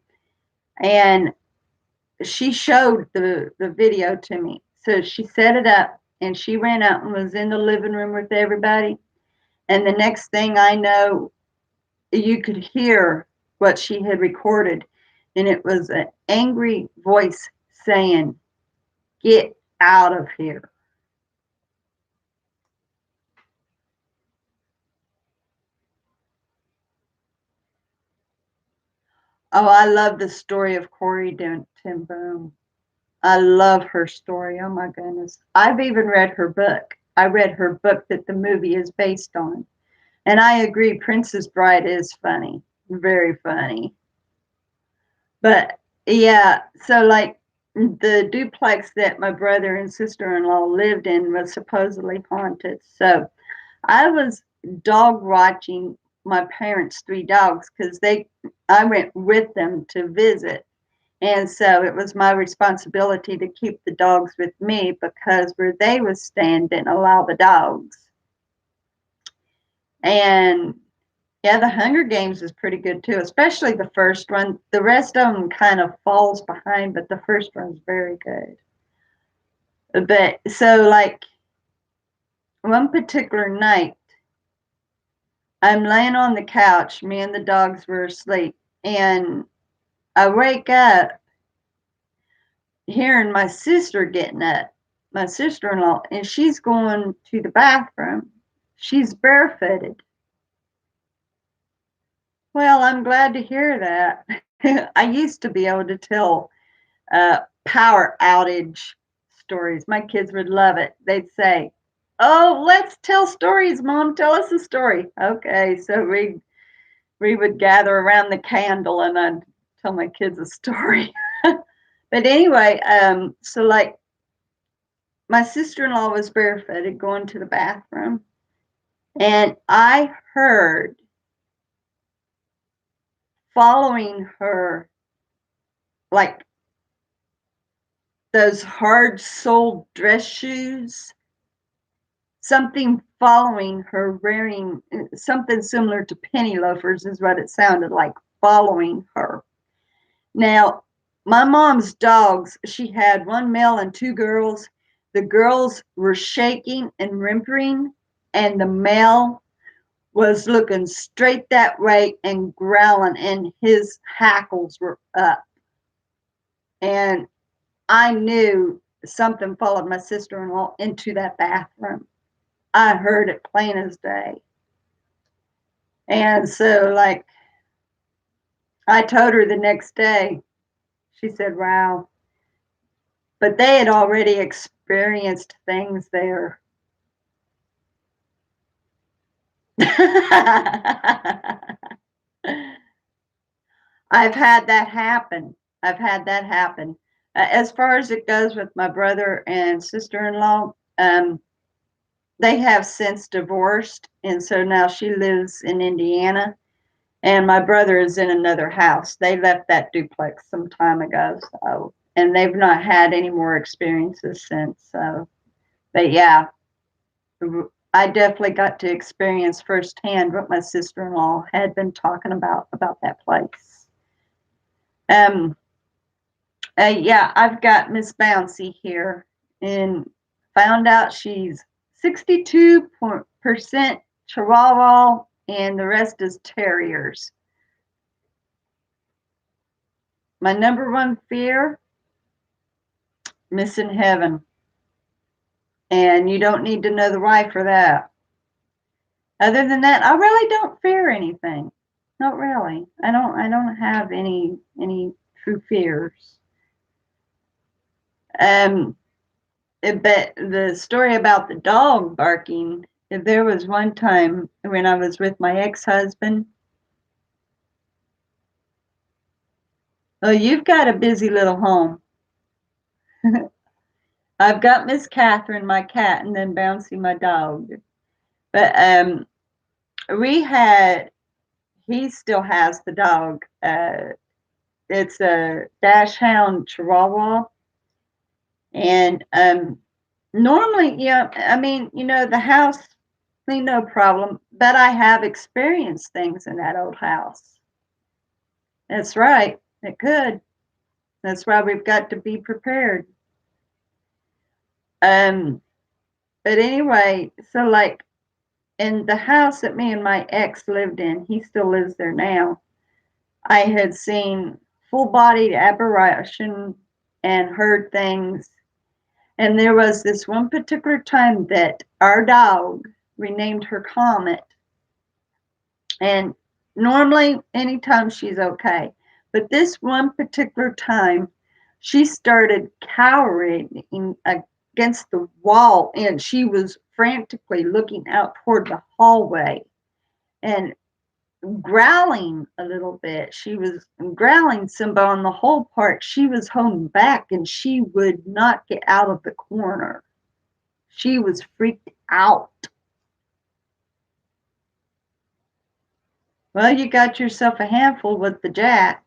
and she showed the video to me. So she set it up, and she ran out and was in the living room with everybody. And the next thing I know, you could hear what she had recorded, and it was an angry voice saying, "Get out of here." Oh, I love the story of Corey Ten Boom. I love her story. Oh my goodness. I've even read her book. I read her book that the movie is based on. And I agree, Princess Bride is funny, very funny. But yeah, so like the duplex that my brother and sister in law lived in was supposedly haunted. So I was dog watching my parents' three dogs because I went with them to visit. And so it was my responsibility to keep the dogs with me because where they was staying didn't allow the dogs. And yeah, the Hunger Games is pretty good too, especially the first one. The rest of them kind of falls behind, but the first one's very good. But so like one particular night, I'm laying on the couch, me and the dogs were asleep, and I wake up hearing my sister getting up, my sister-in-law, and she's going to the bathroom. She's barefooted. Well, I'm glad to hear that. I used to be able to tell power outage stories. My kids would love it. They'd say, "Oh, let's tell stories, Mom. Tell us a story." Okay, so we would gather around the candle and I'd tell my kids a story. But anyway, so like my sister-in-law was barefooted going to the bathroom, and I heard following her like those hard-soled dress shoes, something following her wearing something similar to penny loafers is what it sounded like, following her. Now, my mom's dogs, she had one male and two girls. The girls were shaking and whimpering, and the male was looking straight that way and growling, and his hackles were up. And I knew something followed my sister-in-law into that bathroom. I heard it plain as day. And so, like, I told her the next day, she said, wow. But they had already experienced things there. I've had that happen. I've had that happen. As far as it goes with my brother and sister-in-law, they have since divorced, and so now she lives in Indiana, and my brother is in another house. They left that duplex some time ago, so and they've not had any more experiences since. So, but yeah, I definitely got to experience firsthand what my sister-in-law had been talking about that place. Um, yeah, I've got Miss Bouncy here, and found out she's 62% Chihuahua, and the rest is terriers. My number one fear, missing heaven. And you don't need to know the why for that. Other than that, I really don't fear anything. Not really. I don't have any true fears. Um but the story about the dog barking, there was one time when I was with my ex-husband. Oh, you've got a busy little home. I've got Miss Catherine, my cat, and then Bouncy, my dog. But we had, he still has the dog. It's a Dachshund Chihuahua, and normally, yeah, I mean, the house, no problem. But I have experienced things in that old house. That's right. It could. That's why we've got to be prepared. Um, but anyway, so like in the house that me and my ex lived in, he still lives there now. I had seen full-bodied apparition and heard things. And there was this one particular time that our dog, we named her Comet. And normally, anytime she's okay. But this one particular time, she started cowering against the wall, and she was frantically looking out toward the hallway and growling a little bit. She was growling some, but on the whole part, she was holding back and she would not get out of the corner. She was freaked out. Well, you got yourself a handful with the Jack.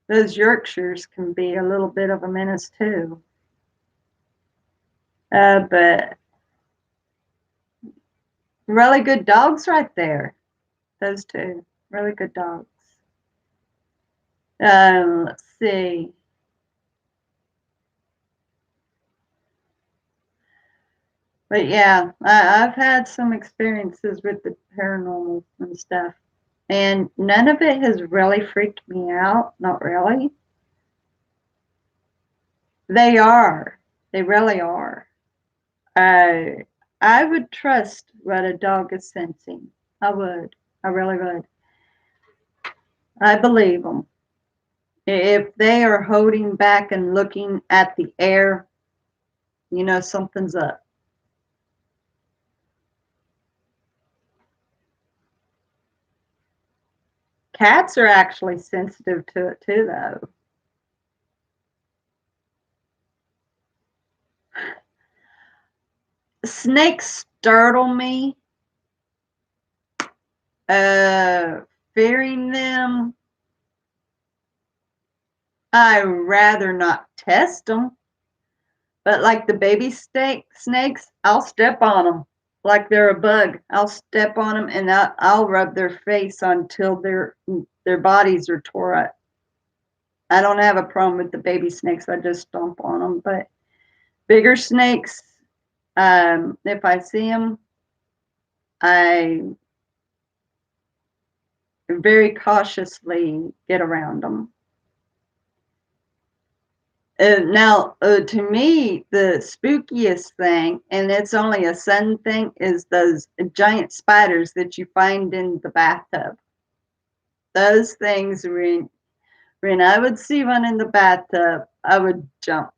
Those Yorkshires can be a little bit of a menace too. But really good dogs right there. Those two. Really good dogs. Let's see. But yeah, I've had some experiences with the paranormal and stuff. And none of it has really freaked me out. Not really. They are. They really are. I I would trust what a dog is sensing. I would. I really would. I believe them. If they are holding back and looking at the air, something's up. Cats are actually sensitive to it too, though. Snakes startle me. Uh, Fearing them, I rather not test them. But like the baby snakes, I'll step on them like they're a bug. I'll step on them and I'll rub their face until their bodies are tore up. I don't have a problem with the baby snakes. I just stomp on them. But bigger snakes, if I see them, I very cautiously get around them. Now, to me, the spookiest thing, and it's only a sun thing, is those giant spiders that you find in the bathtub. Those things, when I would see one in the bathtub, I would jump.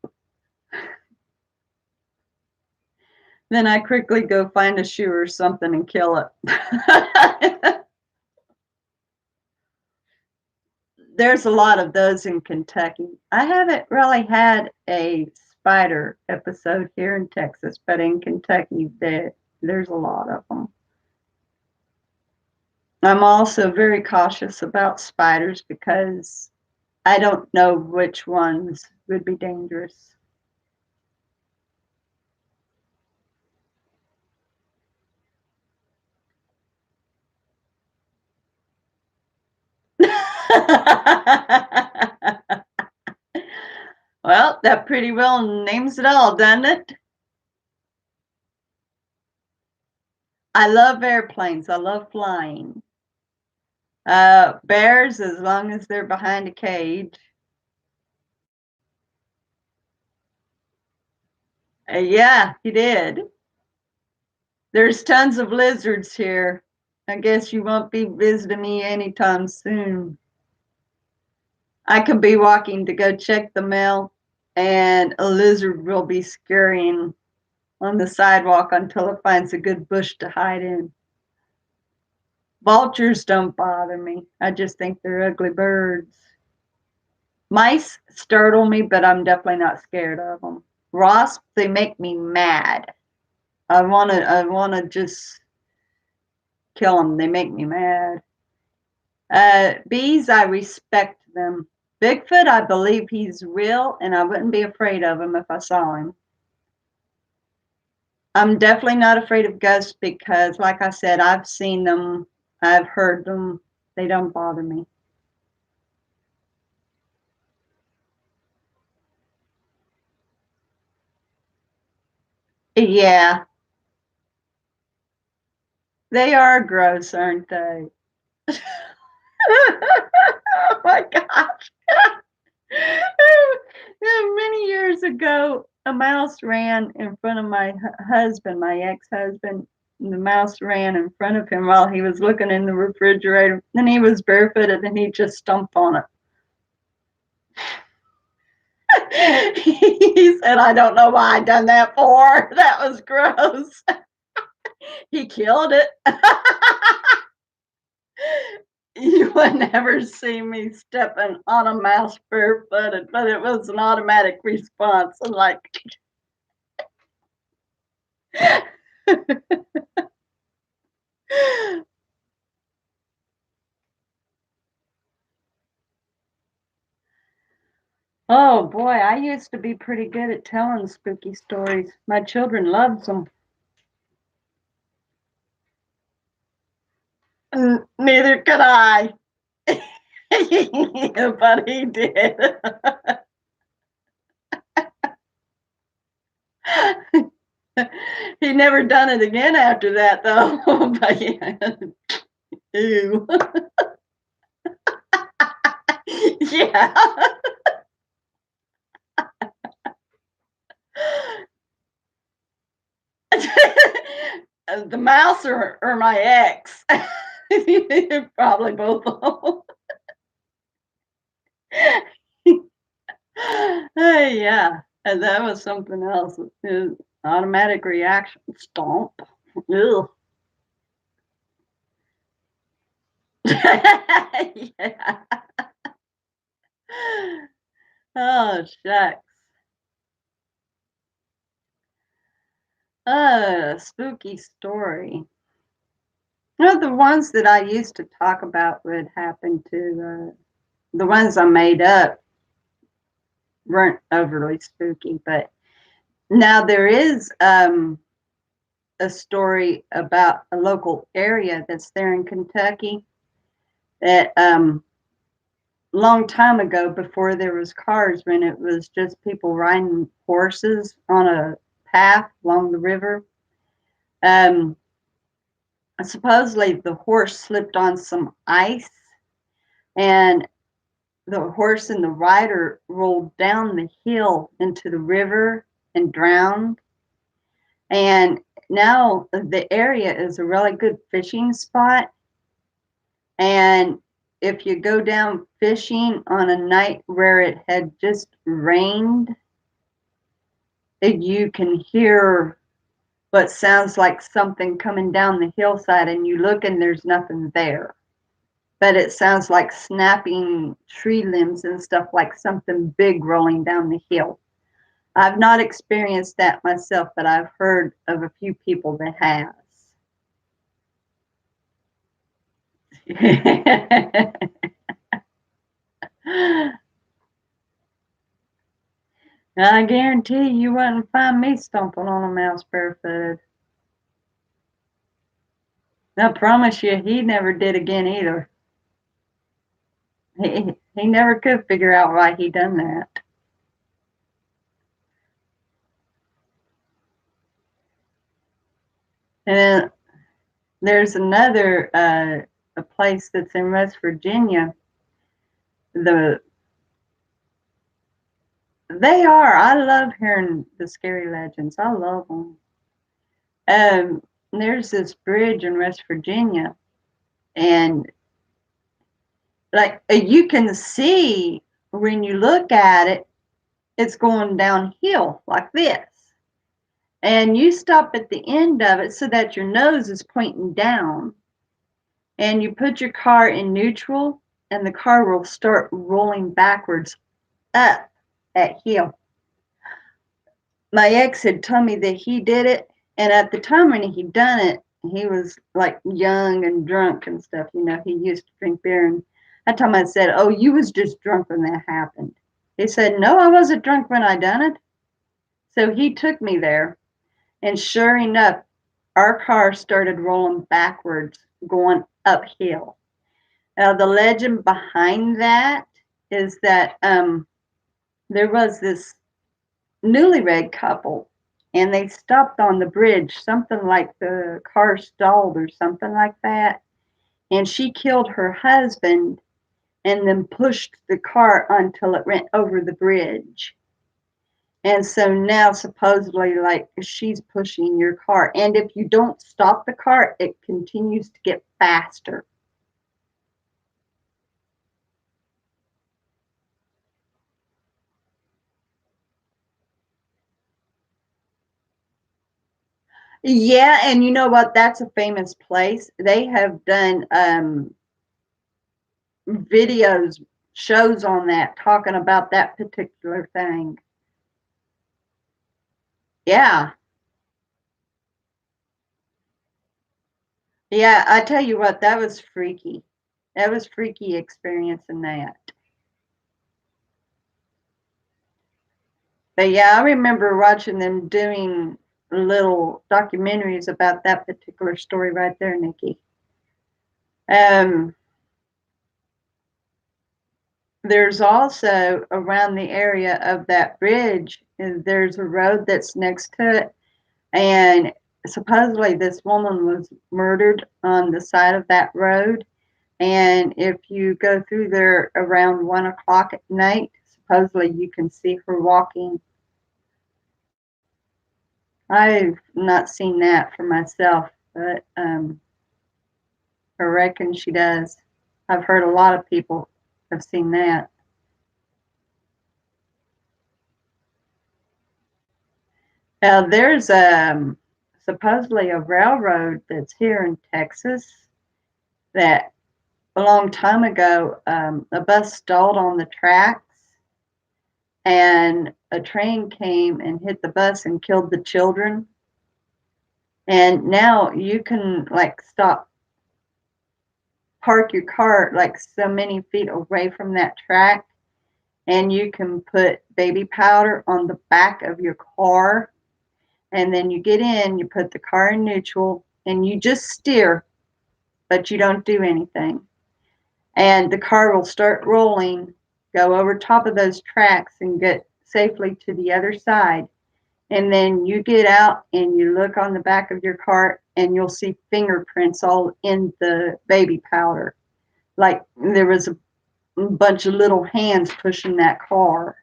Then I quickly go find a shoe or something and kill it. There's a lot of those in Kentucky. I haven't really had a spider episode here in Texas, but in Kentucky, there's a lot of them. I'm also very cautious about spiders because I don't know which ones would be dangerous. Well, that pretty well names it all, doesn't it? I love airplanes. I love flying. Bears, as long as they're behind a cage. Yeah, he did. There's tons of lizards here. I guess you won't be visiting me anytime soon. I could be walking to go check the mail, and a lizard will be scurrying on the sidewalk until it finds a good bush to hide in. Vultures don't bother me. I just think they're ugly birds. Mice startle me, but I'm definitely not scared of them. Wasps, they make me mad. I wanna just kill them. They make me mad. Bees, I respect them. Bigfoot, I believe he's real, and I wouldn't be afraid of him if I saw him. I'm definitely not afraid of ghosts because, like I said, I've seen them, I've heard them. They don't bother me. Yeah, they are gross, aren't they? Oh my gosh. Many years ago, a mouse ran in front of my husband, my ex-husband. The mouse ran in front of him while he was looking in the refrigerator. And he was barefooted and he just stomped on it. He said, I don't know why I done that for. That was gross. He killed it. You would never see me stepping on a mouse barefooted, but it was an automatic response. And like, Oh boy, I used to be pretty good at telling spooky stories. My children loved them. Neither could I. But he did. He never done it again after that, though. But yeah. Ew. Yeah. The mouse or my ex. Probably both of them. Hey, yeah. And that was something else. Automatic reaction. Stomp. Ew. Yeah. Oh, shucks. Spooky story. The ones that I used to talk about would happen to the ones I made up weren't overly spooky, but now there is a story about a local area that's there in Kentucky that long time ago, before there was cars, when it was just people riding horses on a path along the river. Um, Supposedly the horse slipped on some ice, and the horse and the rider rolled down the hill into the river and drowned. And now the area is a really good fishing spot. And if you go down fishing on a night where it had just rained, you can hear what sounds like something coming down the hillside, and you look and there's nothing there. But it sounds like snapping tree limbs and stuff, like something big rolling down the hill. I've not experienced that myself, but I've heard of a few people that has. I guarantee you wouldn't find me stomping on a mouse barefooted. I promise you, he never did again either. He never could figure out why he done that. And there's another a place that's in West Virginia. The They are. I love hearing the scary legends. I love them. Um, there's this bridge in West Virginia, and like you can see when you look at it, it's going downhill like this. And you stop at the end of it so that your nose is pointing down, and you put your car in neutral, and the car will start rolling backwards up that hill. My ex had told me that he did it, and at the time when he done it, he was like young and drunk and stuff. You know, he used to drink beer. And that time I said, "Oh, you was just drunk when that happened." He said, "No, I wasn't drunk when I done it." So he took me there, and sure enough, our car started rolling backwards, going uphill. Now the legend behind that is that there was this newlywed couple, and they stopped on the bridge, something like the car stalled or something like that, and she killed her husband and then pushed the car until it went over the bridge. And so now supposedly like she's pushing your car, and if you don't stop the car, it continues to get faster. Yeah, and you know what, that's a famous place. They have done videos, shows on that, talking about that particular thing. Yeah. Yeah, I tell you what, that was freaky. That was freaky experiencing that. But yeah, I remember watching them doing little documentaries about that particular story right there, Nikki. Um, there's also around the area of that bridge, there's a road that's next to it, and supposedly this woman was murdered on the side of that road. And if you go through there around 1 o'clock at night, supposedly you can see her walking. I've not seen that for myself, but I reckon she does. I've heard a lot of people have seen that. There's supposedly a railroad that's here in Texas that a long time ago a bus stalled on the tracks and a train came and hit the bus and killed the children. And now you can like stop, park your car like so many feet away from that track, and you can put baby powder on the back of your car. And then you get in, you put the car in neutral, and you just steer, but you don't do anything. And the car will start rolling, go over top of those tracks, and get safely to the other side. And then you get out and you look on the back of your car, and you'll see fingerprints all in the baby powder. Like there was a bunch of little hands pushing that car.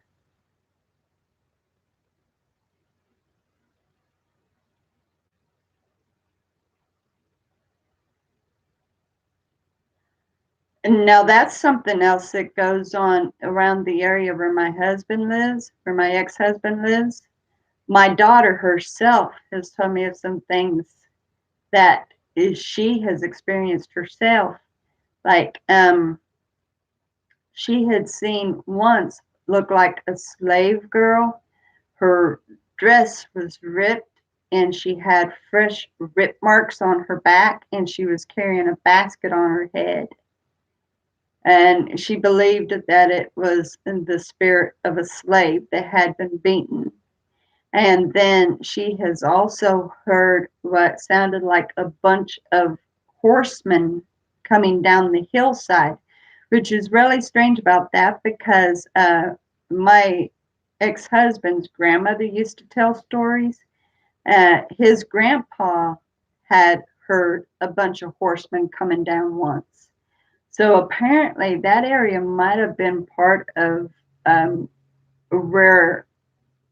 And now that's something else that goes on around the area where my husband lives, where my ex-husband lives. My daughter herself has told me of some things that she has experienced herself. Like she had seen once look like a slave girl. Her dress was ripped and she had fresh rip marks on her back, and she was carrying a basket on her head. And she believed that it was in the spirit of a slave that had been beaten. And then she has also heard what sounded like a bunch of horsemen coming down the hillside, which is really strange about that because my ex husband's grandmother used to tell stories. His grandpa had heard a bunch of horsemen coming down once. So apparently, that area might have been part of um, where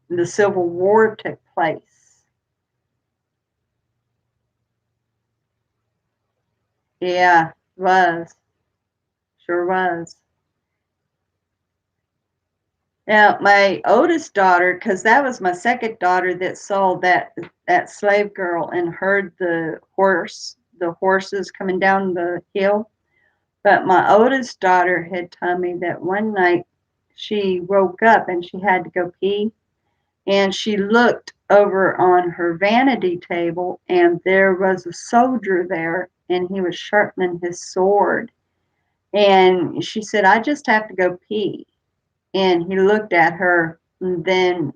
the Civil War took place. Yeah, was. Sure was. Now, my oldest daughter, because that was my second daughter that saw that slave girl and heard the horses coming down the hill. But my oldest daughter had told me that one night she woke up and she had to go pee, and she looked over on her vanity table, and there was a soldier there, and he was sharpening his sword. And she said, I just have to go pee. And he looked at her and then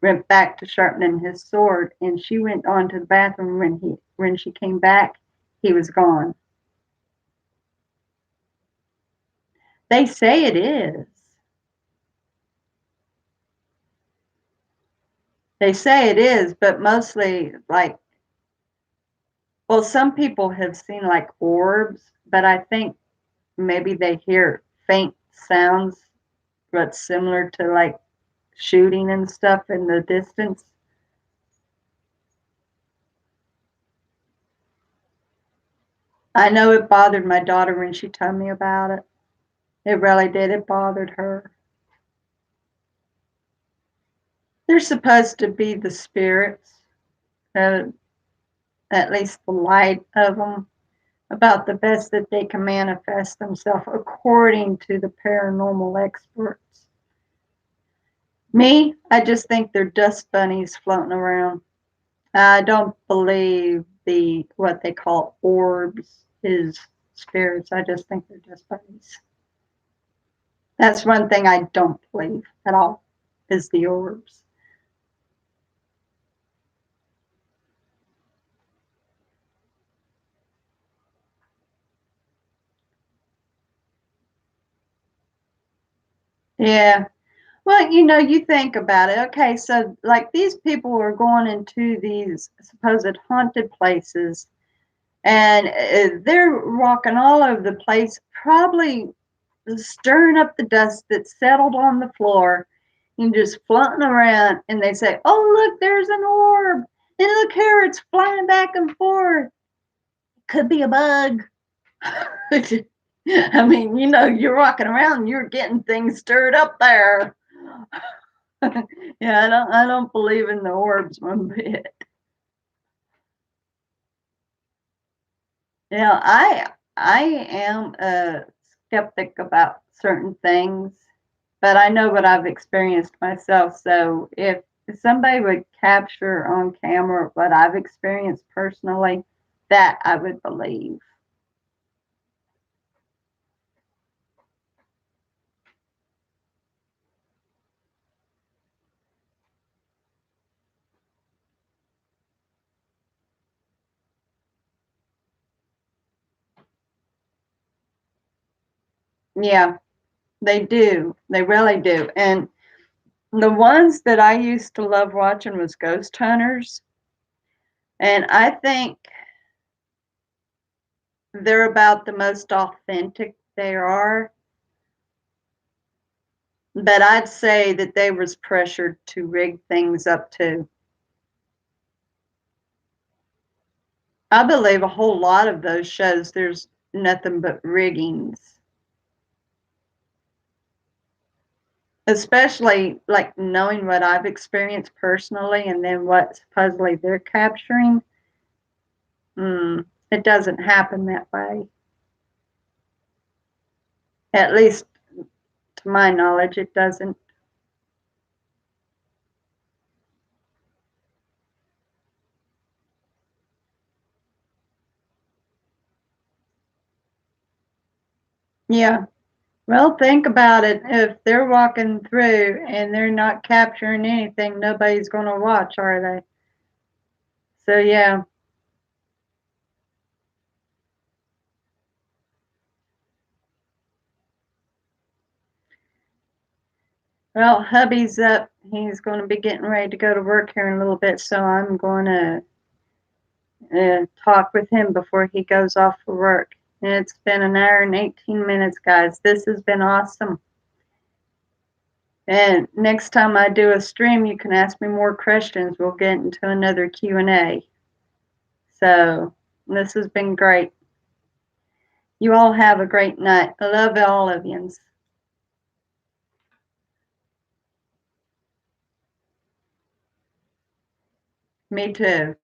went back to sharpening his sword. And she went on to the bathroom. When she came back, he was gone. They say it is. They say it is, but mostly like, well, some people have seen like orbs, but I think maybe they hear faint sounds, but similar to like shooting and stuff in the distance. I know it bothered my daughter when she told me about it. It really did. It bothered her. They're supposed to be the spirits, uh, at least the light of them, about the best that they can manifest themselves according to the paranormal experts. Me, I just think they're dust bunnies floating around. I don't believe the what they call orbs is spirits. I just think they're dust bunnies. That's one thing I don't believe at all is the orbs. Yeah. Well, you think about it. Okay, so like these people are going into these supposed haunted places and they're walking all over the place, probably stirring up the dust that's settled on the floor and just floating around. And they say, "Oh, look, there's an orb. And look here, it's flying back and forth. Could be a bug." I mean, you're walking around and you're getting things stirred up there. Yeah, I don't believe in the orbs one bit. I am a skeptic about certain things, but I know what I've experienced myself. So if somebody would capture on camera what I've experienced personally, that I would believe. Yeah, they do. They really do. And the ones that I used to love watching was Ghost Hunters, and I think they're about the most authentic there are, but I'd say that they was pressured to rig things up too. I believe a whole lot of those shows, there's nothing but riggings, especially like knowing what I've experienced personally and then what supposedly they're capturing. It doesn't happen that way. At least to my knowledge, it doesn't. Yeah. Well, think about it. If they're walking through and they're not capturing anything, nobody's going to watch, are they? So, yeah. Well, hubby's up. He's going to be getting ready to go to work here in a little bit, so I'm going to talk with him before he goes off for work. And it's been an hour and 18 minutes, guys. This has been awesome. And next time I do a stream, you can ask me more questions. We'll get into another Q&A. So this has been great. You all have a great night. I love all of you. Me too.